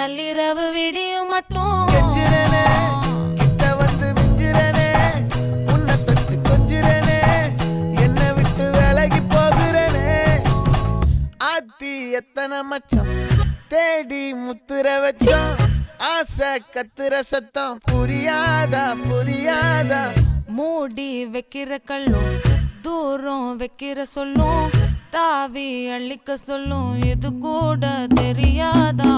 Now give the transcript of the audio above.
நள்ளிரவு விடியும் மட்டும் கெஞ்சிரனே கிட்ட வந்து மிஞ்சிரனே உன்னை தொட்டு கொஞ்சிரனே என்னை விட்டு விலகி போகிறனே ஆத்தி எத்தனை மச்சம் தேடி முத்துற வச்சோம் ஆசை கத்துற சத்தம் புரியாதா புரியாதா மூடி வைக்கிற கல்லும் தூரம் வைக்கிற சொல்லும் தாவி அள்ளிக்க சொல்லும் இது கூட தெரியாதா